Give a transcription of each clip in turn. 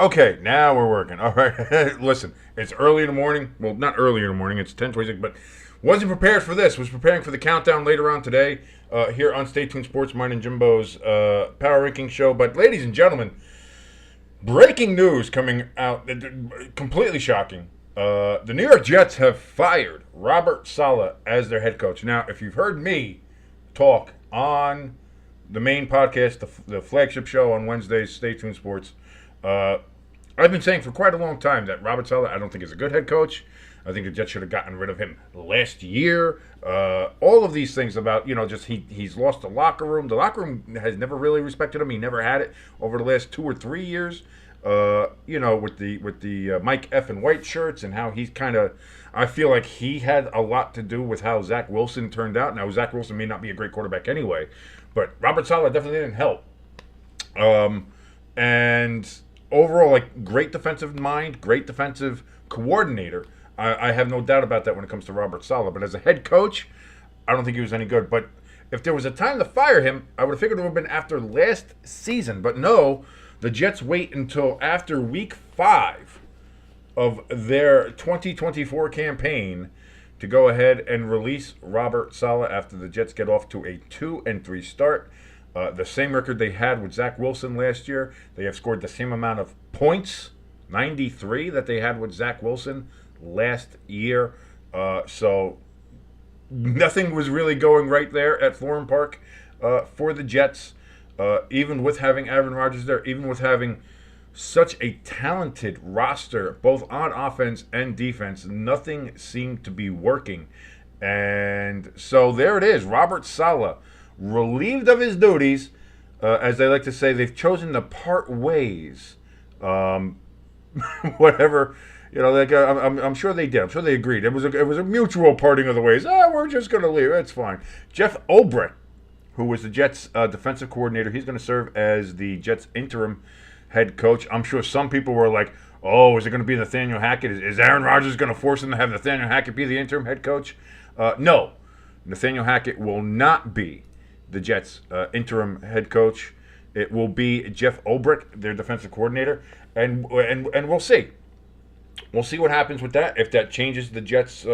Okay, now we're working. All right. Listen, it's early in the morning. Well, not early in the morning. It's 10:26, but wasn't prepared for this. Was preparing for the countdown later on today here on Stay Tuned Sports, mine and Jimbo's Power Ranking show. But ladies and gentlemen, breaking news coming out, completely shocking. The New York Jets have fired Robert Saleh as their head coach. Now, if you've heard me talk on the main podcast, the flagship show on Wednesdays, Stay Tuned Sports, uh, I've been saying for quite a long time that Robert Saleh, I don't think is a good head coach. I think the Jets should have gotten rid of him last year. All of these things about just he's lost the locker room. The locker room has never really respected him. He never had it over the last 2 or 3 years. With the Mike F and White shirts and how he's kind of. I feel like he had a lot to do with how Zach Wilson turned out. Now Zach Wilson may not be a great quarterback anyway, but Robert Saleh definitely didn't help. And overall, like great defensive mind, great defensive coordinator. I have no doubt about that when it comes to Robert Saleh. But as a head coach, I don't think he was any good. But if there was a time to fire him, I would have figured it would have been after last season. But no, the Jets wait until after week 5 of their 2024 campaign to go ahead and release Robert Saleh after the Jets get off to a 2-3 start. The same record they had with Zach Wilson last year. They have scored the same amount of points, 93, that they had with Zach Wilson last year. So nothing was really going right there at Florham Park for the Jets. Even with having Aaron Rodgers there, even with having such a talented roster, both on offense and defense, nothing seemed to be working. And so there it is. Robert Saleh, relieved of his duties, as they like to say, they've chosen to part ways. Um, Whatever, I'm sure they did. I'm sure they agreed. It was a mutual parting of the ways. We're just going to leave. That's fine. Jeff Ulbrich, who was the Jets' defensive coordinator, he's going to serve as the Jets' interim head coach. I'm sure some people were like, "Oh, is it going to be Nathaniel Hackett? Is Aaron Rodgers going to force him to have Nathaniel Hackett be the interim head coach?" No, Nathaniel Hackett will not be the Jets' interim head coach. It will be Jeff Ulbrich, their defensive coordinator, and we'll see. We'll see what happens with that. If that changes the Jets'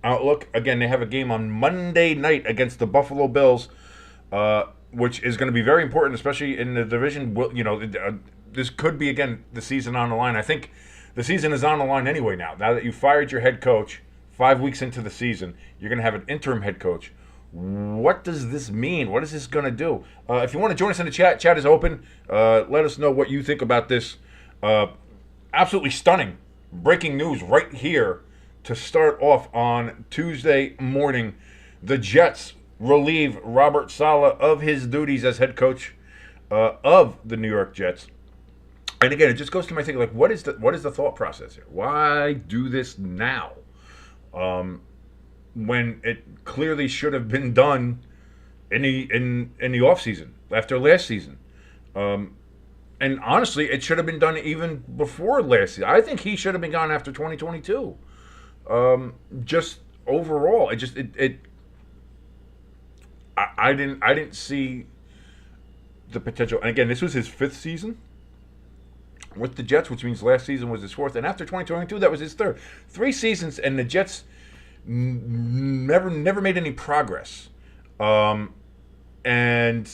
outlook. Again, they have a game on Monday night against the Buffalo Bills, which is going to be very important, especially in the division. This could be, again, the season on the line. I think the season is on the line anyway now. Now that you fired your head coach 5 weeks into the season, you're going to have an interim head coach. What does this mean? What is this going to do? If you want to join us in the chat is open. Let us know what you think about this. Absolutely stunning breaking news right here to start off on Tuesday morning. The Jets relieve Robert Saleh of his duties as head coach of the New York Jets. And again, it just goes to my thinking, like, what is the thought process here? Why do this now? When it clearly should have been done in the off season after last season. And honestly, it should have been done even before last season. I think he should have been gone after 2022. Just overall, I didn't see the potential. And again, this was his 5th season with the Jets, which means last season was his 4th, and after 2022, that was his 3rd. 3 seasons, and the Jets never made any progress. And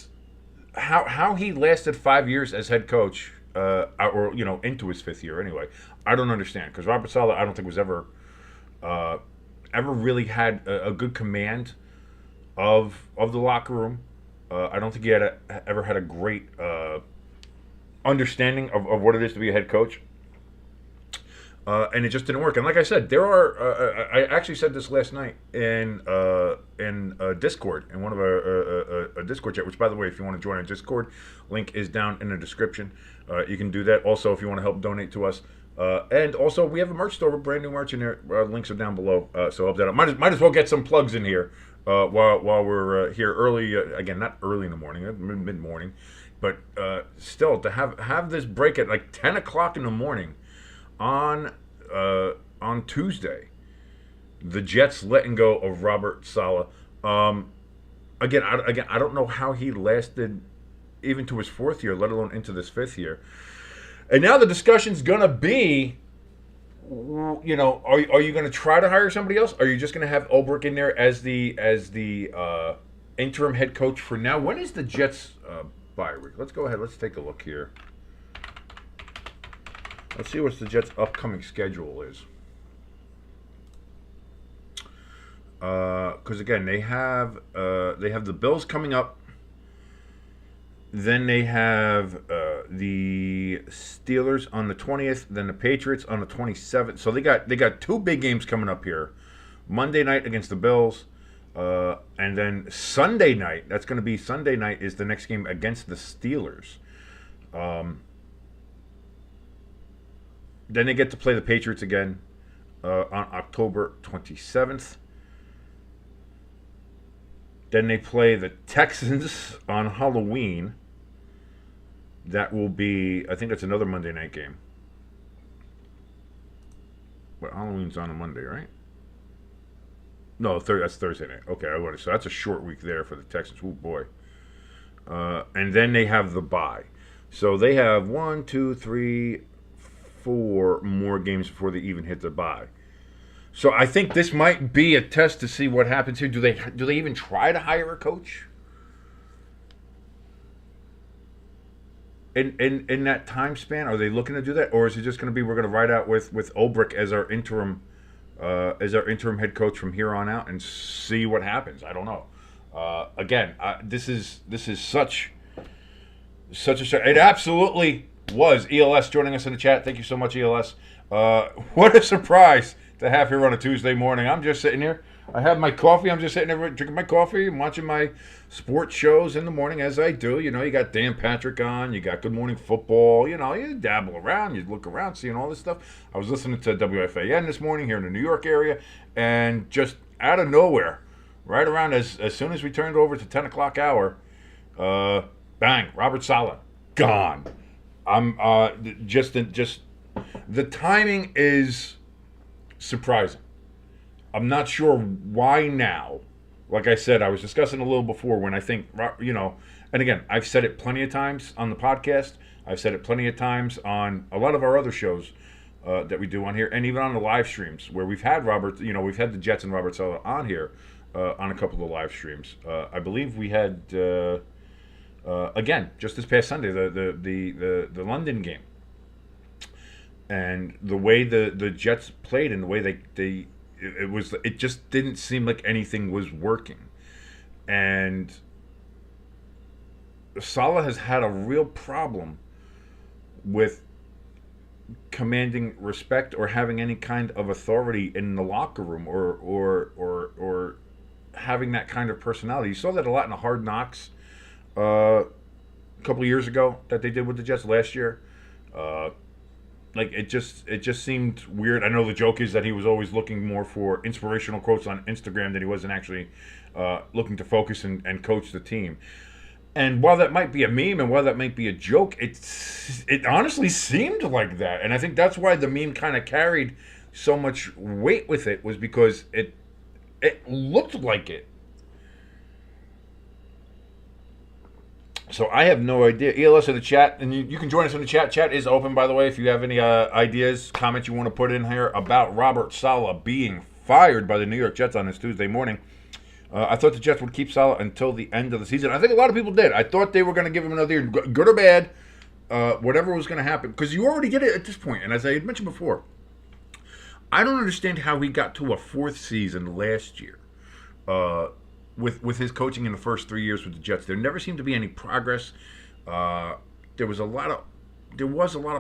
how he lasted 5 years as head coach, or into his 5th year anyway, I don't understand, because Robert Saleh, I don't think was ever really had a good command of the locker room. I don't think he ever had a great understanding of what it is to be a head coach. And it just didn't work. And like I said, there are. I actually said this last night in Discord, in one of a Discord chat. Which, by the way, if you want to join our Discord, link is down in the description. You can do that. Also, if you want to help donate to us, and also we have a merch store with brand new merch in there. Links are down below. So help that out. Might as well get some plugs in here while we're here early. Again, not early in the morning, mid morning, but still to have this break at like 10 o'clock in the morning on Tuesday, the Jets letting go of Robert Saleh. Again, I don't know how he lasted even to his 4th year, let alone into this 5th year. And now the discussion's gonna be, are you gonna try to hire somebody else? Are you just gonna have Ulbrich in there as the interim head coach for now? When is the Jets bye week? Let's go ahead. Let's take a look here. Let's see what the Jets' upcoming schedule is. Because again, they have the Bills coming up. Then they have the Steelers on the 20th. Then the Patriots on the 27th. So they got two big games coming up here. Monday night against the Bills, and then Sunday night. That's going to be Sunday night is the next game against the Steelers. Then they get to play the Patriots again on October 27th. Then they play the Texans on Halloween. That will be, I think that's another Monday night game. But Halloween's on a Monday, right? No, that's Thursday night. Okay, so that's a short week there for the Texans. Oh boy. And then they have the bye. So they have 1, 2, 3, 4 more games before they even hit the bye. So I think this might be a test to see what happens here. Do they even try to hire a coach? In that time span, are they looking to do that, or is it just going to be we're going to ride out with Ulbrich as our interim head coach from here on out and see what happens? I don't know. Again, this is such a. It absolutely was. ELS joining us in the chat. Thank you so much, ELS. What a surprise to have here on a Tuesday morning. I'm just sitting here. I have my coffee. I'm just sitting there drinking my coffee and watching my sports shows in the morning as I do. You got Dan Patrick on. You got Good Morning Football. You dabble around. You look around, seeing all this stuff. I was listening to WFAN this morning here in the New York area, and just out of nowhere, right around as soon as we turned over to 10 o'clock hour, bang, Robert Saleh, gone. I'm just the timing is surprising. I'm not sure why now. Like I said, I was discussing a little before when I think, and again, I've said it plenty of times on the podcast. I've said it plenty of times on a lot of our other shows that we do on here, and even on the live streams where we've had we've had the Jets and Robert Saleh on here on a couple of live streams. I believe we had, again, just this past Sunday, the London game. And the way the Jets played and the way it just didn't seem like anything was working. And Saleh has had a real problem with commanding respect or having any kind of authority in the locker room or having that kind of personality. You saw that a lot in the Hard Knocks a couple of years ago that they did with the Jets last year. It just seemed weird. I know the joke is that he was always looking more for inspirational quotes on Instagram than he wasn't actually looking to focus and coach the team. And while that might be a meme and while that might be a joke, it honestly seemed like that. And I think that's why the meme kind of carried so much weight with it, was because it looked like it. So I have no idea. ELS in the chat, and you can join us in the chat. Chat is open, by the way, if you have any ideas, comments you want to put in here about Robert Saleh being fired by the New York Jets on this Tuesday morning. I thought the Jets would keep Saleh until the end of the season. I think a lot of people did. I thought they were going to give him another year, good or bad, whatever was going to happen, because you already did it at this point. And as I had mentioned before, I don't understand how he got to a fourth season last year. With his coaching in the first 3 years with the Jets, there never seemed to be any progress. There was a lot of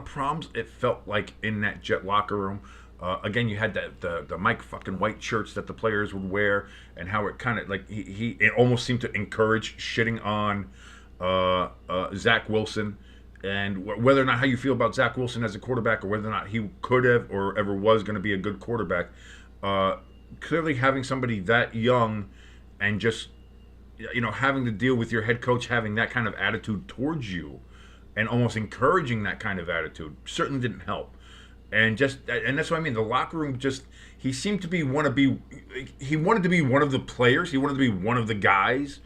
problems, it felt like, in that Jet locker room. Again, you had the Mike fucking White shirts that the players would wear, and how it kind of like it almost seemed to encourage shitting on Zach Wilson, and whether or not how you feel about Zach Wilson as a quarterback, or whether or not he could have or ever was going to be a good quarterback. Clearly, having somebody that young and just having to deal with your head coach having that kind of attitude towards you and almost encouraging that kind of attitude certainly didn't help. And that's what I mean. The locker room he seemed to he wanted to be one of the players. He wanted to be one of the guys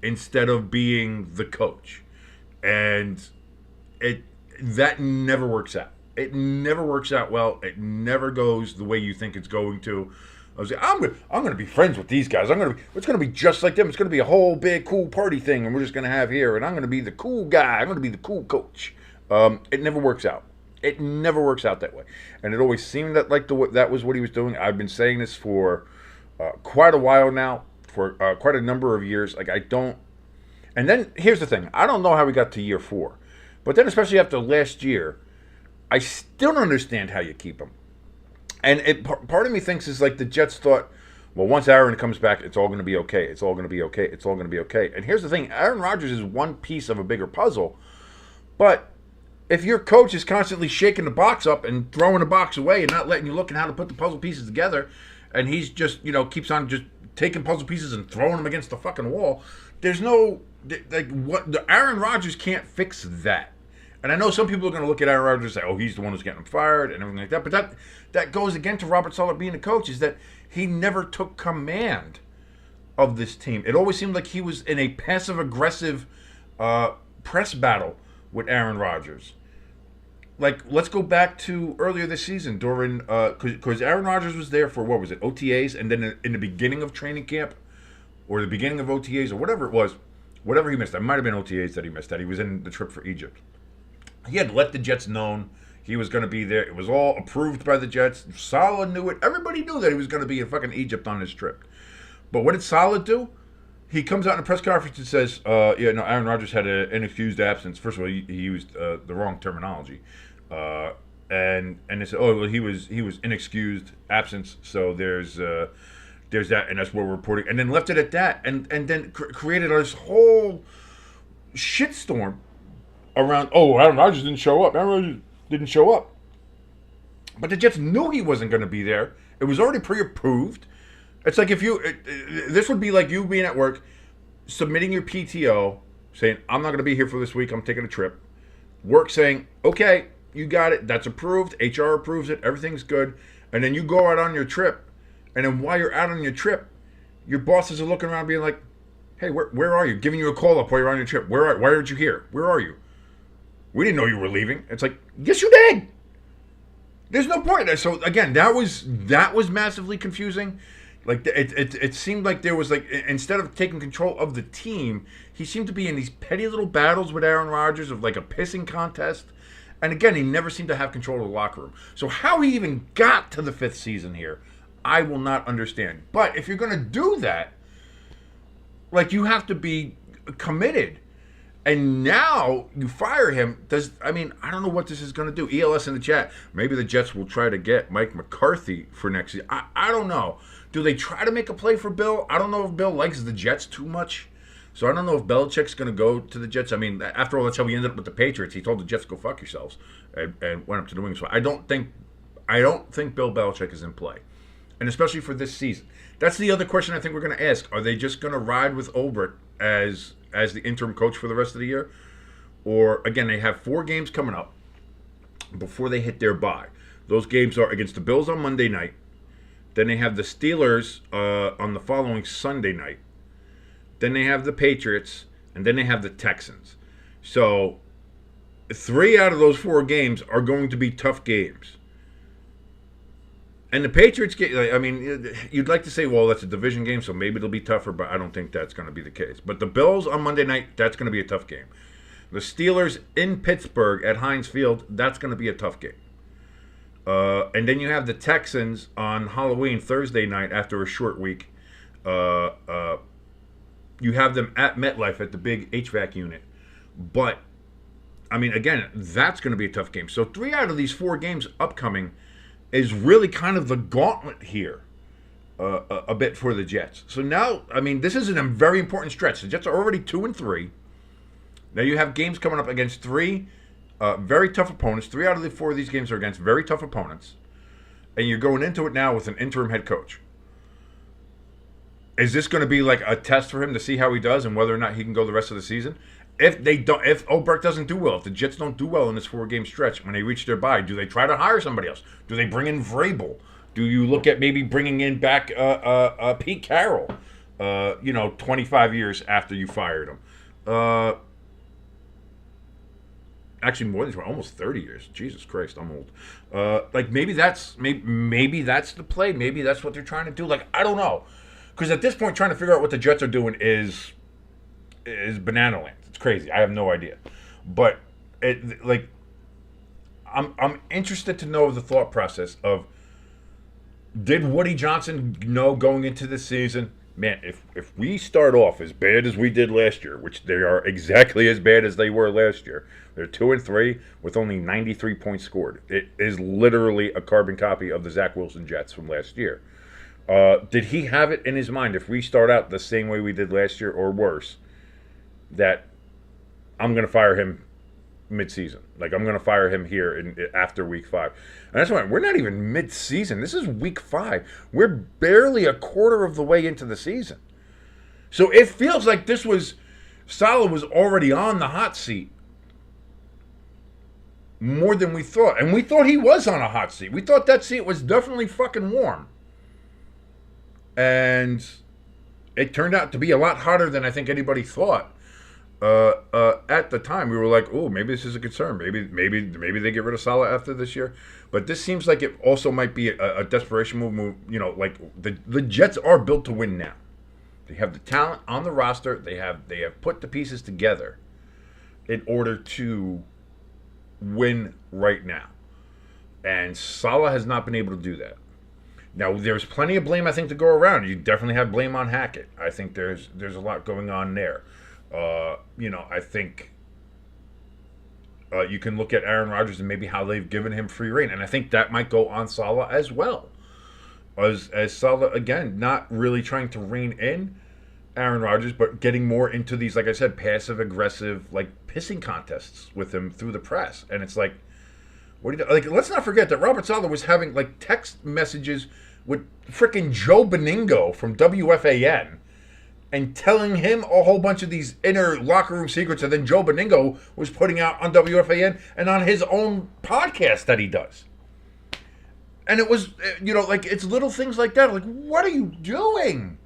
instead of being the coach. And that never works out. It never works out well. It never goes the way you think it's going to. I was like, I'm gonna be friends with these guys. It's gonna be just like them. It's gonna be a whole big cool party thing, and we're just gonna have here, and I'm gonna be the cool guy. I'm gonna be the cool coach. It never works out. It never works out that way, and it always seemed that that was what he was doing. I've been saying this for quite a while now, for quite a number of years. Like I don't. And then here's the thing: I don't know how we got to year 4, but then especially after last year, I still don't understand how you keep him. And part of me thinks is like the Jets thought, well, once Aaron comes back, it's all going to be okay. It's all going to be okay. It's all going to be okay. And here's the thing: Aaron Rodgers is one piece of a bigger puzzle. But if your coach is constantly shaking the box up and throwing the box away and not letting you look at how to put the puzzle pieces together, and he's just keeps on just taking puzzle pieces and throwing them against the fucking wall, there's no the Aaron Rodgers can't fix that. And I know some people are going to look at Aaron Rodgers and say, oh, he's the one who's getting him fired and everything like that. But that goes again to Robert Saleh being a coach, is that he never took command of this team. It always seemed like he was in a passive-aggressive press battle with Aaron Rodgers. Like, let's go back to earlier this season during, because Aaron Rodgers was there for, what was it, OTAs? And then in the beginning of training camp, or the beginning of OTAs, or whatever it was, whatever he missed. That might have been OTAs that he missed, that he was in the trip for Egypt. He had let the Jets known he was going to be there. It was all approved by the Jets. Saleh knew it. Everybody knew that he was going to be in fucking Egypt on this trip. But what did Saleh do? He comes out in a press conference and says, Aaron Rodgers had an inexcused absence. First of all, he used the wrong terminology. And they said, oh, well, he was inexcused absence, so there's that, and that's what we're reporting. And then left it at that, and then created this whole shitstorm around, Aaron Rodgers didn't show up. Aaron Rodgers didn't show up. But the Jets knew he wasn't going to be there. It was already pre-approved. It's like this would be like you being at work, submitting your PTO, saying, I'm not going to be here for this week, I'm taking a trip. Work saying, okay, you got it, that's approved, HR approves it, everything's good. And then you go out on your trip, and then while you're out on your trip, your bosses are looking around being like, hey, where are you? Giving you a call up while you're on your trip. Why aren't you here? Where are you? We didn't know you were leaving. It's like, yes, you did. There's no point. So again, that was massively confusing. Like it seemed like there was instead of taking control of the team, he seemed to be in these petty little battles with Aaron Rodgers of like a pissing contest. And again, he never seemed to have control of the locker room. So how he even got to the 5th season here, I will not understand. But if you're going to do that, like, you have to be committed. And now you fire him. I don't know what this is going to do. ELS in the chat. Maybe the Jets will try to get Mike McCarthy for next year. I don't know. Do they try to make a play for Bill? I don't know if Bill likes the Jets too much. So I don't know if Belichick's going to go to the Jets. I mean, after all, that's how he ended up with the Patriots. He told the Jets, go fuck yourselves, and went up to the wings. So I don't think Bill Belichick is in play. And especially for this season. That's the other question I think we're going to ask. Are they just going to ride with Olbert as the interim coach for the rest of the year? Or, again, they have 4 games coming up before they hit their bye. Those games are against the Bills on Monday night. Then they have the Steelers on the following Sunday night. Then they have the Patriots. And then they have the Texans. So 3 out of those 4 games are going to be tough games. And the Patriots you'd like to say, well, that's a division game, so maybe it'll be tougher, but I don't think that's going to be the case. But the Bills on Monday night, that's going to be a tough game. The Steelers in Pittsburgh at Heinz Field, that's going to be a tough game. And then you have the Texans on Halloween, Thursday night, after a short week. You have them at MetLife at the big HVAC unit. But, again, that's going to be a tough game. So 3 out of these 4 games upcoming is really kind of the gauntlet here a bit for the Jets. So now, this is a very important stretch. The Jets are already 2-3. Now you have games coming up against 3 very tough opponents. 3 out of the 4 of these games are against very tough opponents. And you're going into it now with an interim head coach. Is this going to be like a test for him to see how he does and whether or not he can go the rest of the season? If Obert doesn't do well, if the Jets don't do well in this 4-game stretch, when they reach their bye, do they try to hire somebody else? Do they bring in Vrabel? Do you look at maybe bringing in back Pete Carroll, 25 years after you fired him? actually more than 20, almost 30 years. Jesus Christ, I'm old. Like maybe that's the play. Maybe that's what they're trying to do. Like I don't know, because at this point, trying to figure out what the Jets are doing is banana land. It's crazy. I have no idea, but I'm interested to know the thought process of, did Woody Johnson know going into the season, man, if we start off as bad as we did last year, which they are exactly as bad as they were last year, they're 2-3 with only 93 points scored. It is literally a carbon copy of the Zach Wilson Jets from last year. Did he have it in his mind, if we start out the same way we did last year or worse, that I'm going to fire him mid-season? Like, I'm going to fire him here after week 5. And that's why we're not even mid-season. This is week 5. We're barely a quarter of the way into the season. So it feels like Saleh was already on the hot seat more than we thought. And we thought he was on a hot seat. We thought that seat was definitely fucking warm. And it turned out to be a lot hotter than I think anybody thought. At the time, we were like, "Oh, maybe this is a concern. Maybe they get rid of Saleh after this year." But this seems like it also might be a desperation move. You know, like the Jets are built to win now. They have the talent on the roster. They have put the pieces together in order to win right now. And Saleh has not been able to do that. Now, there's plenty of blame, I think, to go around. You definitely have blame on Hackett. I think there's a lot going on there. I think you can look at Aaron Rodgers and maybe how they've given him free reign, and I think that might go on Saleh as well. As Saleh, again, not really trying to rein in Aaron Rodgers, but getting more into these, like I said, passive aggressive, like pissing contests with him through the press, and it's like, what do you do? Like, let's not forget that Robert Saleh was having like text messages with freaking Joe Beningo from WFAN. And telling him a whole bunch of these inner locker room secrets, and then Joe Beningo was putting out on WFAN and on his own podcast that he does. And it was, like, it's little things like that. Like, what are you doing?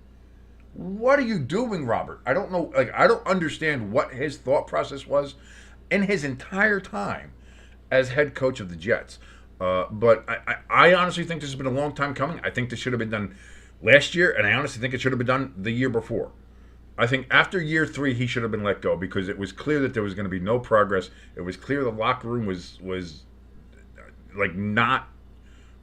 What are you doing, Robert? I don't know. Like, I don't understand what his thought process was in his entire time as head coach of the Jets. But I honestly think this has been a long time coming. I think this should have been done last year, and I honestly think it should have been done the year before. I think after year 3, he should have been let go because it was clear that there was going to be no progress. It was clear the locker room was like not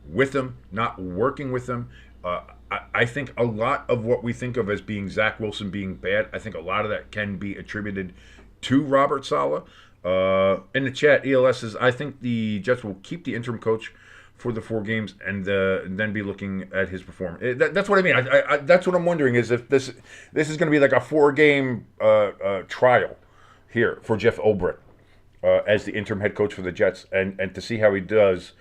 with him, not working with him. I think a lot of what we think of as being Zach Wilson being bad, I think a lot of that can be attributed to Robert Saleh. In the chat, ELS says, I think the Jets will keep the interim coach for the 4 games and then be looking at his performance. That's what I mean. I that's what I'm wondering is if this is going to be like a 4-game trial here for Jeff Ulbrich as the interim head coach for the Jets and to see how he does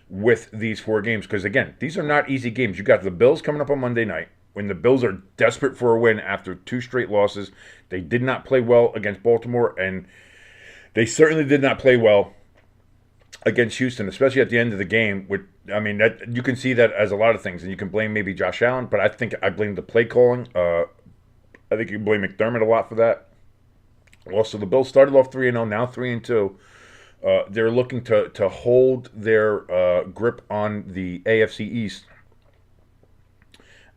with these 4 games. Because, again, these are not easy games. You got the Bills coming up on Monday night when the Bills are desperate for a win after 2 straight losses. They did not play well against Baltimore, and they certainly did not play well against Houston, especially at the end of the game. That you can see that as a lot of things, and you can blame maybe Josh Allen, but I blame the play calling. I think you can blame McDermott a lot for that. Also, the Bills started off 3-0, now 3-2. They're looking to hold their grip on the AFC East,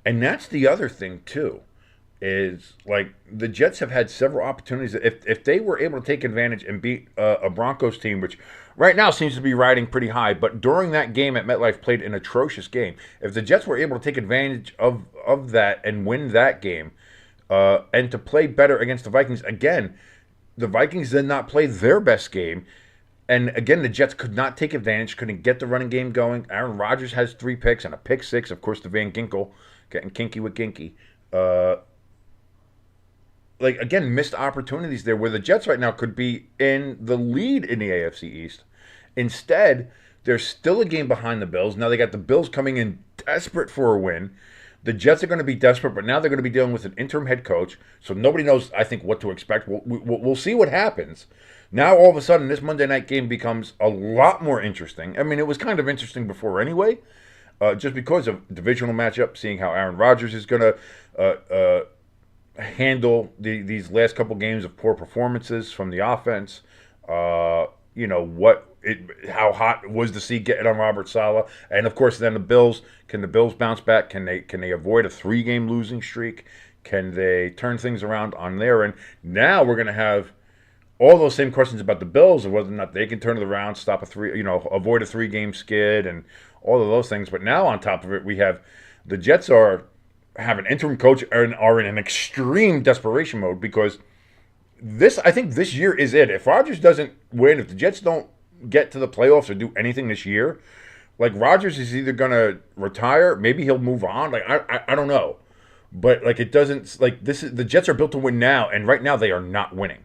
and that's the other thing too. Is like the Jets have had several opportunities. If they were able to take advantage and beat a Broncos team, which right now seems to be riding pretty high, but during that game at MetLife played an atrocious game. If the Jets were able to take advantage of that and win that game, and to play better against the Vikings, again, the Vikings did not play their best game. And again, the Jets could not take advantage, couldn't get the running game going. Aaron Rodgers has 3 picks and a pick 6. Of course, the Van Ginkel getting kinky with Ginky. Again, missed opportunities there where the Jets right now could be in the lead in the AFC East. Instead, they're still a game behind the Bills. Now they got the Bills coming in desperate for a win. The Jets are going to be desperate, but now they're going to be dealing with an interim head coach, so nobody knows, I think, what to expect. We'll see what happens. Now, all of a sudden, this Monday night game becomes a lot more interesting. I mean, it was kind of interesting before anyway, just because of divisional matchup, seeing how Aaron Rodgers is going to handle these last couple games of poor performances from the offense. how hot was the seat getting on Robert Saleh, and of course then the Bills. Can the Bills bounce back? Can they avoid a 3-game losing streak? Can they turn things around on their end? Now we're going to have all those same questions about the Bills and whether or not they can turn it around, stop avoid a 3-game skid, and all of those things. But now on top of it, we have the Jets have an interim coach and are in an extreme desperation mode because I think this year is it. If Rodgers doesn't win, if the Jets don't get to the playoffs or do anything this year, like Rodgers is either gonna retire, maybe he'll move on. Like I don't know, but like it doesn't like this is the Jets are built to win now, and right now they are not winning.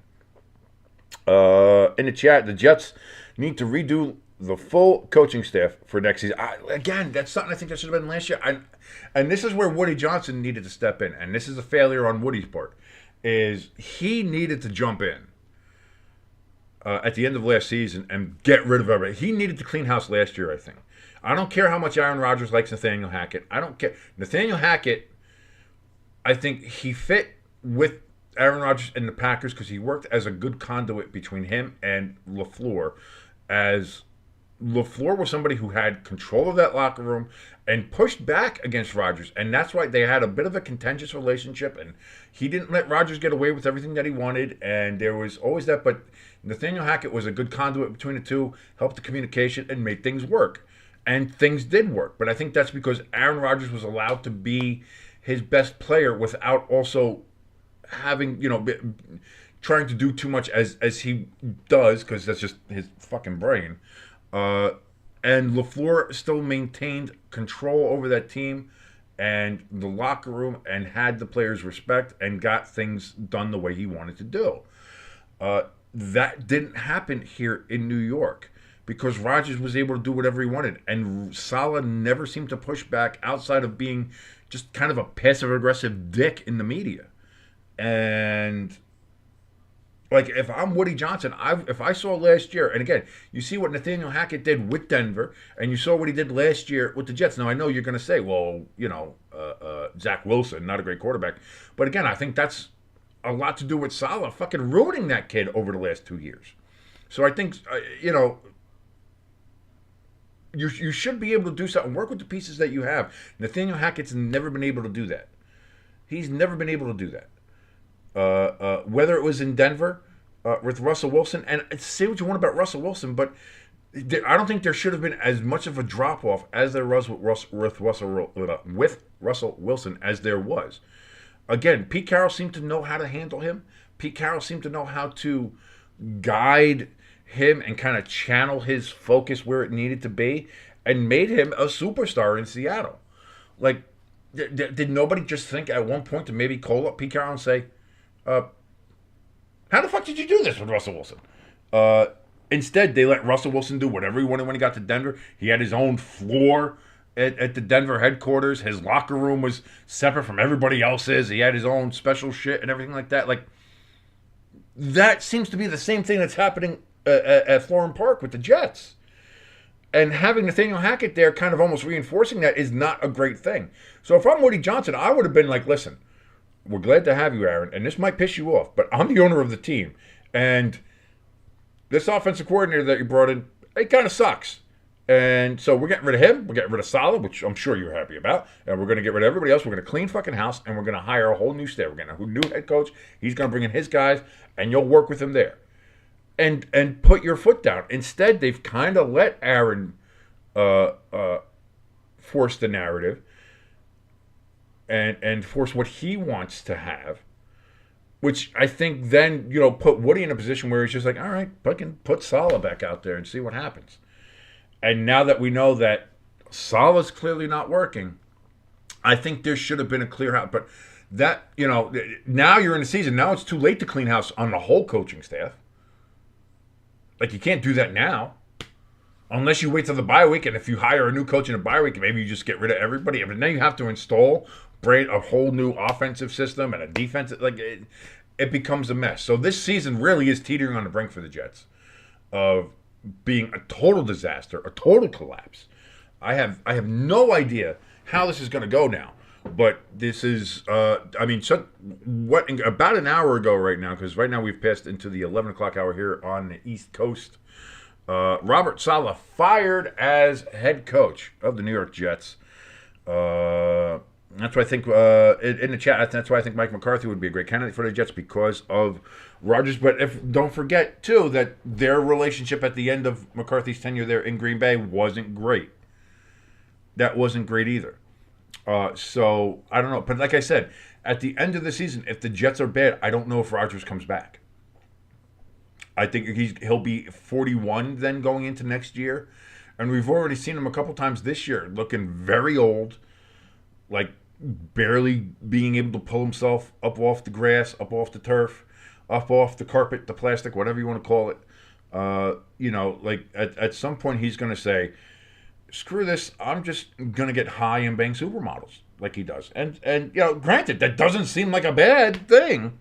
In the chat, the Jets need to redo the full coaching staff for next season. Again, that's something I think that should have been last year. And this is where Woody Johnson needed to step in, and this is a failure on Woody's part. Is he needed to jump in at the end of last season and get rid of everybody. He needed to clean house last year, I think. I don't care how much Aaron Rodgers likes Nathaniel Hackett. I don't care. Nathaniel Hackett, I think he fit with Aaron Rodgers and the Packers because he worked as a good conduit between him and LaFleur, as LaFleur was somebody who had control of that locker room and pushed back against Rodgers, and that's why they had a bit of a contentious relationship, and he didn't let Rodgers get away with everything that he wanted, and there was always that, but Nathaniel Hackett was a good conduit between the two, helped the communication, and made things work. And things did work, but I think that's because Aaron Rodgers was allowed to be his best player without also having, trying to do too much as he does, because that's just his fucking brain. And LaFleur still maintained control over that team and the locker room and had the players' respect and got things done the way he wanted to do. That didn't happen here in New York because Rodgers was able to do whatever he wanted. And Saleh never seemed to push back outside of being just kind of a passive-aggressive dick in the media. And like, if I'm Woody Johnson, if I saw last year, and again, you see what Nathaniel Hackett did with Denver, and you saw what he did last year with the Jets. Now, I know you're going to say, well, Zach Wilson, not a great quarterback. But again, I think that's a lot to do with Saleh fucking ruining that kid over the last 2 years. So I think, you should be able to do something. Work with the pieces that you have. Nathaniel Hackett's never been able to do that. He's never been able to do that. Whether it was in Denver with Russell Wilson, and say what you want about Russell Wilson, but I don't think there should have been as much of a drop off as there was with Russell Wilson as there was. Again, Pete Carroll seemed to know how to handle him. Pete Carroll seemed to know how to guide him and kind of channel his focus where it needed to be, and made him a superstar in Seattle. Like, did nobody just think at one point to maybe call up Pete Carroll and say, how the fuck did you do this with Russell Wilson? Instead, they let Russell Wilson do whatever he wanted when he got to Denver. He had his own floor at the Denver headquarters. His locker room was separate from everybody else's. He had his own special shit and everything like that. Like, that seems to be the same thing that's happening at Florham Park with the Jets. And having Nathaniel Hackett there kind of almost reinforcing that is not a great thing. So if I'm Woody Johnson, I would have been like, listen, we're glad to have you, Aaron, and this might piss you off, but I'm the owner of the team. And this offensive coordinator that you brought in, it kind of sucks. And so we're getting rid of him. We're getting rid of Saleh, which I'm sure you're happy about. And we're going to get rid of everybody else. We're going to clean fucking house, and we're going to hire a whole new staff. We're getting a new head coach. He's going to bring in his guys, and you'll work with him there. And put your foot down. Instead, they've kind of let Aaron force the narrative and force what he wants to have, which I think then, put Woody in a position where he's just like, all right, fucking put Saleh back out there and see what happens. And now that we know that Saleh's clearly not working, I think there should have been a clear house. But that, now you're in the season. Now it's too late to clean house on the whole coaching staff. Like, you can't do that now. Unless you wait till the bye week, and if you hire a new coach in a bye week, maybe you just get rid of everybody. But then you have to install a whole new offensive system and a defensive. Like, it becomes a mess. So this season really is teetering on the brink for the Jets of being a total disaster, a total collapse. I have no idea how this is going to go now. But this is, about an hour ago right now, because right now we've passed into the 11 o'clock hour here on the East Coast. Robert Saleh fired as head coach of the New York Jets. That's why I think in the chat. That's why I think Mike McCarthy would be a great candidate for the Jets because of Rodgers. But don't forget too that their relationship at the end of McCarthy's tenure there in Green Bay wasn't great. That wasn't great either. So I don't know. But like I said, at the end of the season, if the Jets are bad, I don't know if Rodgers comes back. I think he'll be 41 then going into next year, and we've already seen him a couple times this year looking very old, like barely being able to pull himself up off the grass, up off the turf, up off the carpet, the plastic, whatever you want to call it. Like at some point he's going to say, "Screw this! I'm just going to get high and bang supermodels like he does." And granted, that doesn't seem like a bad thing.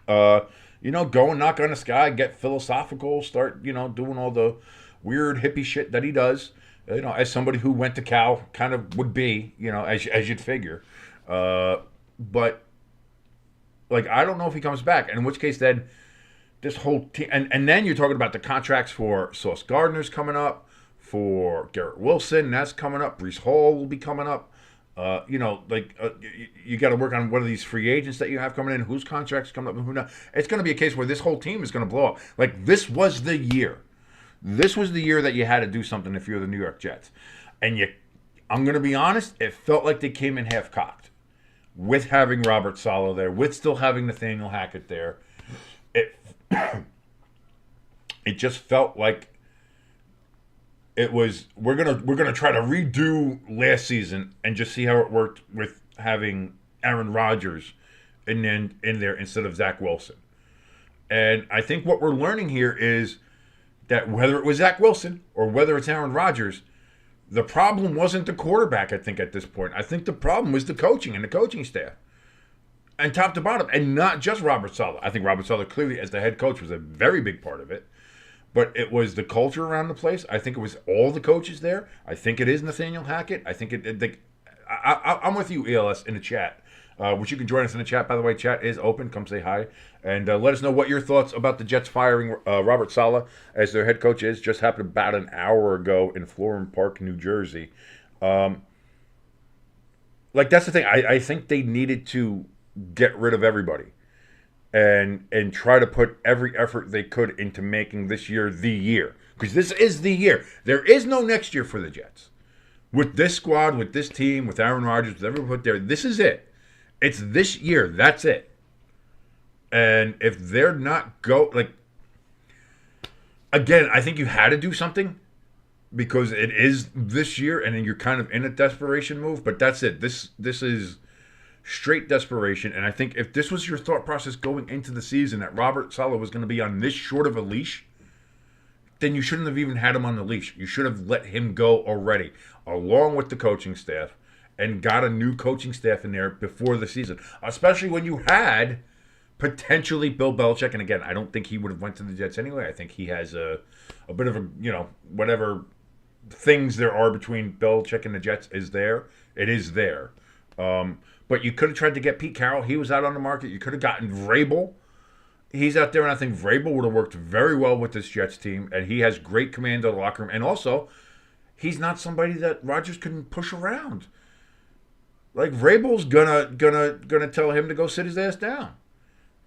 Go and knock on the sky, get philosophical, start doing all the weird hippie shit that he does. As somebody who went to Cal kind of would be, as you'd figure. But like, I don't know if he comes back. And in which case, then this whole team, and then you're talking about the contracts for Sauce Gardner's coming up, for Garrett Wilson, that's coming up. Breece Hall will be coming up. You got to work on what are these free agents that you have coming in, whose contracts coming up, and who not. It's going to be a case where this whole team is going to blow up. Like, this was the year. This was the year that you had to do something if you're the New York Jets. And I'm going to be honest, it felt like they came in half-cocked with having Robert Saleh there, with still having Nathaniel Hackett there. It it just felt like it was we're gonna try to redo last season and just see how it worked with having Aaron Rodgers in there instead of Zach Wilson. And I think what we're learning here is that whether it was Zach Wilson or whether it's Aaron Rodgers, the problem wasn't the quarterback, I think, at this point. I think the problem was the coaching and the coaching staff. And top to bottom, and not just Robert Saleh. I think Robert Saleh clearly, as the head coach, was a very big part of it. But it was the culture around the place. I think it was all the coaches there. I think it is Nathaniel Hackett. I think I'm with you, ELS, in the chat. Which you can join us in the chat. By the way, chat is open. Come say hi. And let us know what your thoughts about the Jets firing Robert Saleh as their head coach is. Just happened about an hour ago in Florham Park, New Jersey. That's the thing. I think they needed to get rid of everybody. And try to put every effort they could into making this year the year. Because this is the year. There is no next year for the Jets. With this squad, with this team, with Aaron Rodgers, with everyone put there, this is it. It's this year. That's it. And if they're not again, I think you had to do something because it is this year and then you're kind of in a desperation move, but that's it. This is straight desperation. And I think if this was your thought process going into the season that Robert Saleh was going to be on this short of a leash, then you shouldn't have even had him on the leash. You should have let him go already, along with the coaching staff, and got a new coaching staff in there before the season, especially when you had potentially Bill Belichick. And again, I don't think he would have went to the Jets anyway. I think he has a bit of a, whatever things there are between Belichick and the Jets is there. It is there. But you could have tried to get Pete Carroll. He was out on the market. You could have gotten Vrabel. He's out there, and I think Vrabel would have worked very well with this Jets team, and he has great command of the locker room. And also, he's not somebody that Rodgers can push around. Like, Vrabel's gonna tell him to go sit his ass down.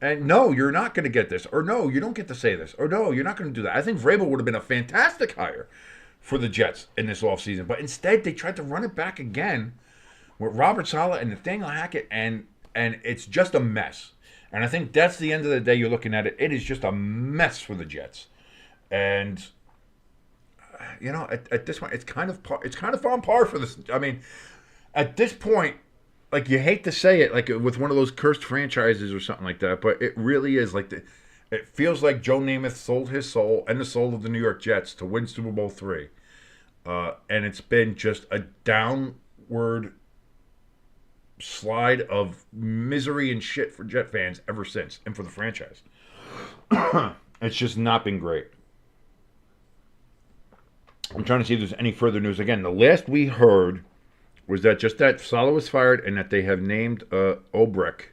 And no, you're not going to get this. Or no, you don't get to say this. Or no, you're not going to do that. I think Vrabel would have been a fantastic hire for the Jets in this offseason. But instead, they tried to run it back again with Robert Saleh and Nathaniel Hackett, and it's just a mess. And I think that's the end of the day you're looking at it. It is just a mess for the Jets. And, at this point, it's kind of on par for this. I mean, at this point, like, you hate to say it, like with one of those cursed franchises or something like that, but it really is like it feels like Joe Namath sold his soul and the soul of the New York Jets to win Super Bowl III. And it's been just a downward slide of misery and shit for Jet fans ever since, and for the franchise. It's just not been great. I'm trying to see if there's any further news. Again, the last we heard was that just that Saleh was fired and that they have named Obrecht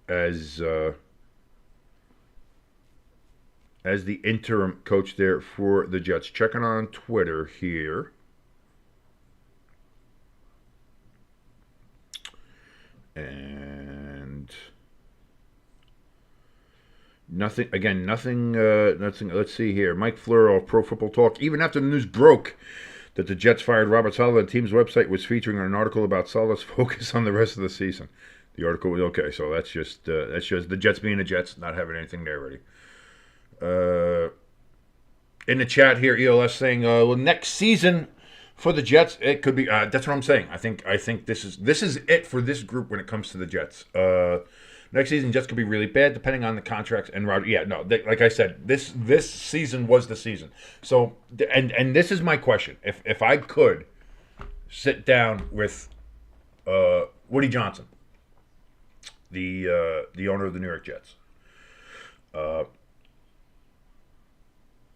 as as the interim coach there for the Jets. Checking on Twitter here. And nothing. Let's see here. Mike Fleur of Pro Football Talk. Even after the news broke that the Jets fired Robert Saleh, the team's website was featuring an article about Saleh's focus on the rest of the season. The article was okay, so that's just the Jets being the Jets, not having anything there ready. In the chat here, ELS saying, well, next season for the Jets, it could be. That's what I'm saying. I think this is it for this group when it comes to the Jets. Next season, Jets could be really bad depending on the contracts and Roger. Yeah, no, like I said, this season was the season. So, and this is my question: if I could sit down with Woody Johnson, the owner of the New York Jets,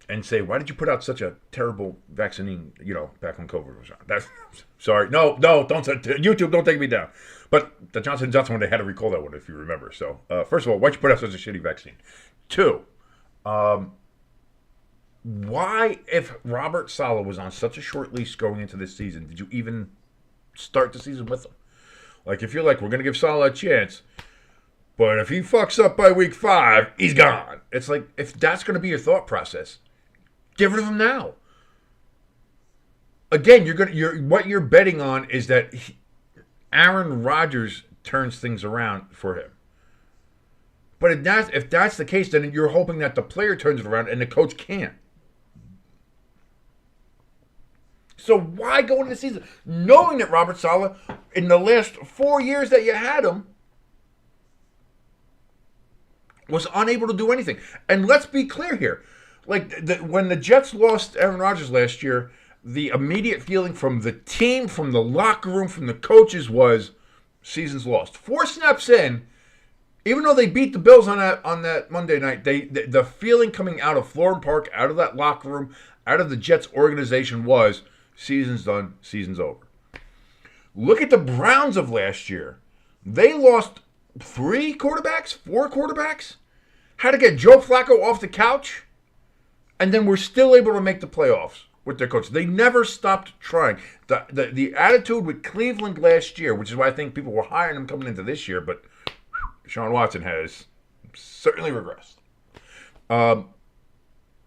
and say, why did you put out such a terrible vaccine, back when COVID was on? That's sorry. No, don't YouTube, don't take me down. But the Johnson & Johnson one, they had to recall that one, if you remember. So, first of all, why'd you put out such a shitty vaccine? 2, why, if Robert Saleh was on such a short leash going into this season, did you even start the season with him? Like, if you're like, we're going to give Saleh a chance, but if he fucks up by week 5, he's gone. It's like, if that's going to be your thought process, get rid of him now. Again, what you're betting on is that Aaron Rodgers turns things around for him. But if that's the case, then you're hoping that the player turns it around and the coach can't. So why go into the season knowing that Robert Saleh, in the last 4 years that you had him, was unable to do anything? And let's be clear here. Like, when the Jets lost Aaron Rodgers last year, the immediate feeling from the team, from the locker room, from the coaches was season's lost. 4 snaps in, even though they beat the Bills on that Monday night, the feeling coming out of Florham Park, out of that locker room, out of the Jets organization was season's done, season's over. Look at the Browns of last year. They lost 4 quarterbacks, had to get Joe Flacco off the couch, and then were still able to make the playoffs with their coach. They never stopped trying. The attitude with Cleveland last year, which is why I think people were hiring him coming into this year, but Deshaun Watson has certainly regressed.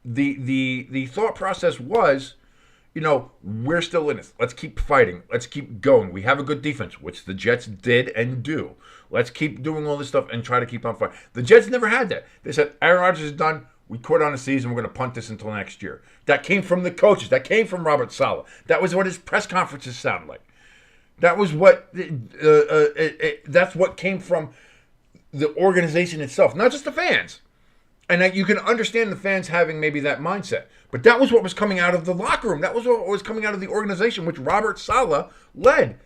The thought process was, we're still in this. Let's keep fighting. Let's keep going. We have a good defense, which the Jets did and do. Let's keep doing all this stuff and try to keep on fighting. The Jets never had that. They said, Aaron Rodgers is done. We quit on the season. We're going to punt this until next year. That came from the coaches. That came from Robert Saleh. That was what his press conferences sound like. That was what that's what came from the organization itself, not just the fans. And that you can understand the fans having maybe that mindset. But that was what was coming out of the locker room. That was what was coming out of the organization, which Robert Saleh led.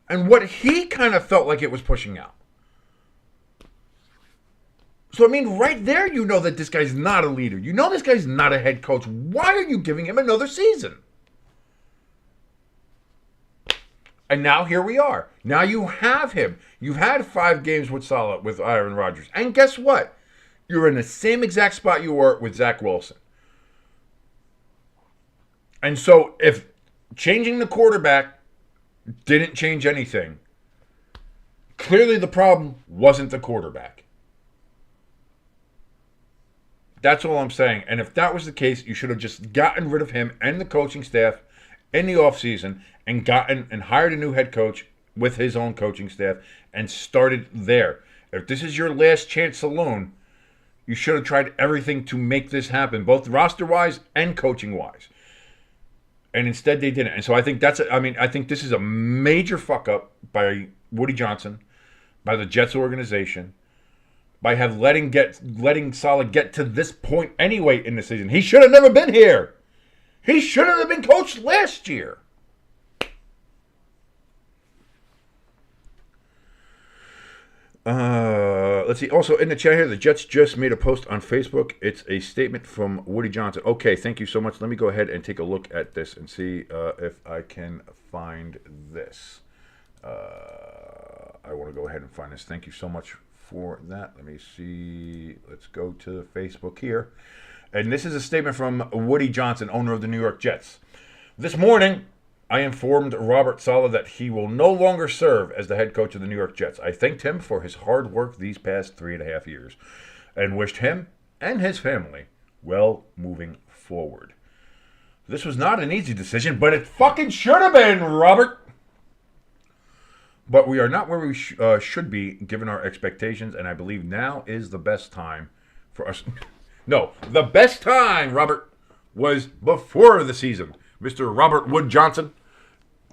And what he kind of felt like it was pushing out. So, I mean, right there, you know that this guy's not a leader. You know this guy's not a head coach. Why are you giving him another season? And now here we are. Now you have him. You've had 5 games with Saleh, with Aaron Rodgers. And guess what? You're in the same exact spot you were with Zach Wilson. And so if changing the quarterback didn't change anything, clearly the problem wasn't the quarterback. That's all I'm saying. And if that was the case, you should have just gotten rid of him and the coaching staff in the offseason and hired a new head coach with his own coaching staff and started there. If this is your last chance saloon, you should have tried everything to make this happen, both roster-wise and coaching-wise. And instead they didn't. And so I think I think this is a major fuck-up by Woody Johnson, by the Jets organization, by letting Saleh get to this point anyway in the season. He should have never been here. He shouldn't have been coached last year. Let's see. Also in the chat here, the Jets just made a post on Facebook. It's a statement from Woody Johnson. Okay, thank you so much. Let me go ahead and take a look at this and see if I can find this. I want to go ahead and find this. Thank you so much for that. Let me see. Let's go to Facebook here. And this is a statement from Woody Johnson, owner of the New York Jets. This morning, I informed Robert Saleh that he will no longer serve as the head coach of the New York Jets. I thanked him for his hard work these past 3.5 years and wished him and his family well moving forward. This was not an easy decision, but it fucking should have been, Robert. But we are not where we should be given our expectations, and I believe now is the best time for us. No, the best time, Robert, was before the season. Mr. Robert Wood Johnson,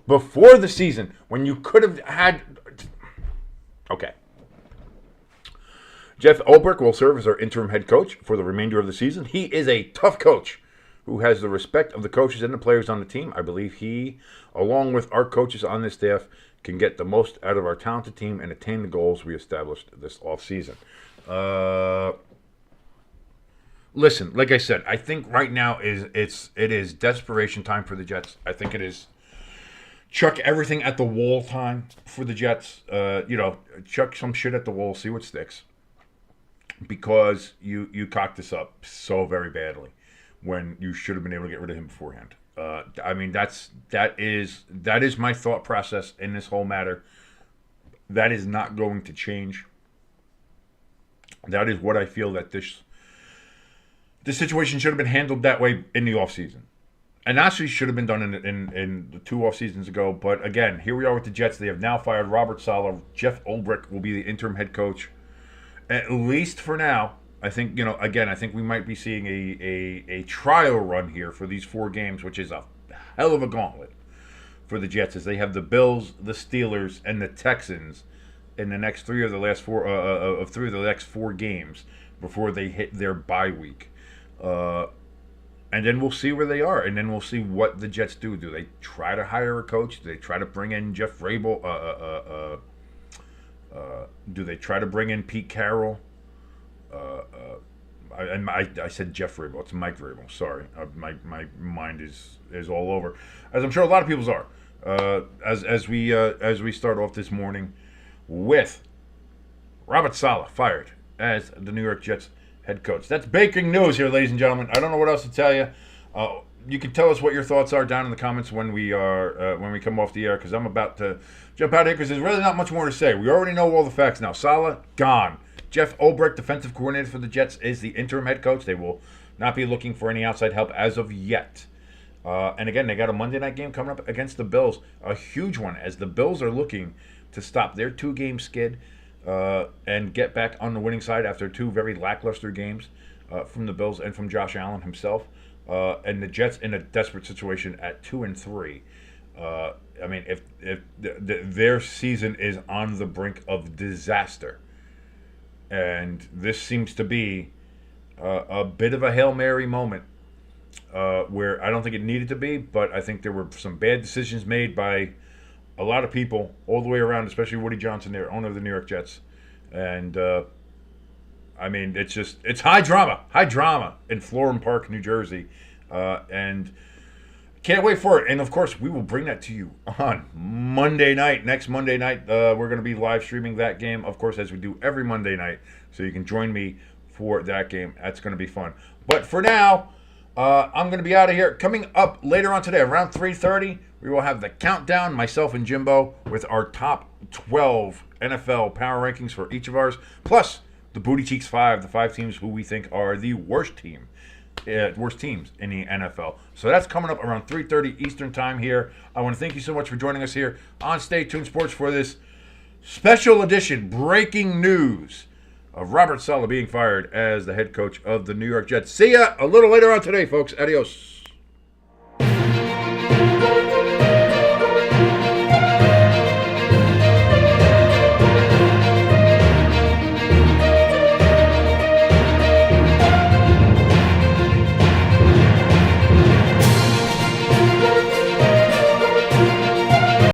before the season, when you could have had... Okay. Jeff Ulbrich will serve as our interim head coach for the remainder of the season. He is a tough coach who has the respect of the coaches and the players on the team. I believe he, along with our coaches on this staff, can get the most out of our talented team and attain the goals we established this offseason. Listen, like I said, I think right now it is desperation time for the Jets. I think it is chuck everything at the wall time for the Jets. Chuck some shit at the wall, see what sticks. Because you cocked this up so very badly when you should have been able to get rid of him beforehand. That is my thought process in this whole matter. That is not going to change. That is what I feel that this situation should have been handled that way in the offseason. And actually should have been done in the 2 off seasons ago. But again, here we are with the Jets. They have now fired Robert Saleh. Jeff Ulbrich will be the interim head coach, at least for now. I think, I think we might be seeing a trial run here for these 4 games, which is a hell of a gauntlet for the Jets, as they have the Bills, the Steelers, and the Texans in the next 3 of the last 4 of 3 of the next 4 games before they hit their bye week. And then we'll see where they are, and then we'll see what the Jets do. Do they try to hire a coach? Do they try to bring in Jeff Rabel? Do they try to bring in Pete Carroll? I said Jeff Rabel. It's Mike Rabel. Sorry, my mind is all over, as I'm sure a lot of people's are. As we start off this morning with Robert Saleh fired as the New York Jets head coach. That's breaking news here, ladies and gentlemen. I don't know what else to tell you. You can tell us what your thoughts are down in the comments when we come off the air, because I'm about to jump out here because there's really not much more to say. We already know all the facts now. Saleh gone. Jeff Ulbrich, defensive coordinator for the Jets, is the interim head coach. They will not be looking for any outside help as of yet. And again, they got a Monday night game coming up against the Bills, a huge one, as the Bills are looking to stop their 2-game skid and get back on the winning side after 2 very lackluster games from the Bills and from Josh Allen himself. And the Jets in a desperate situation at 2-3. If their season is on the brink of disaster, and this seems to be a bit of a Hail Mary moment where I don't think it needed to be, but I think there were some bad decisions made by a lot of people all the way around, especially Woody Johnson, there, owner of the New York Jets. And it's high drama in Florham Park, New Jersey, and can't wait for it. And of course, we will bring that to you on Monday night. Next Monday night, we're going to be live streaming that game, of course, as we do every Monday night. So you can join me for that game. That's going to be fun. But for now, I'm going to be out of here. Coming up later on today, around 3:30, we will have the countdown, myself and Jimbo, with our top 12 NFL power rankings for each of ours, plus the Booty Cheeks 5, the 5 teams who we think are the worst teams in the NFL. So that's coming up around 3:30 Eastern time here. I want to thank you so much for joining us here on Stay Tuned Sports for this special edition breaking news of Robert Saleh being fired as the head coach of the New York Jets. See ya a little later on today, folks. Adios.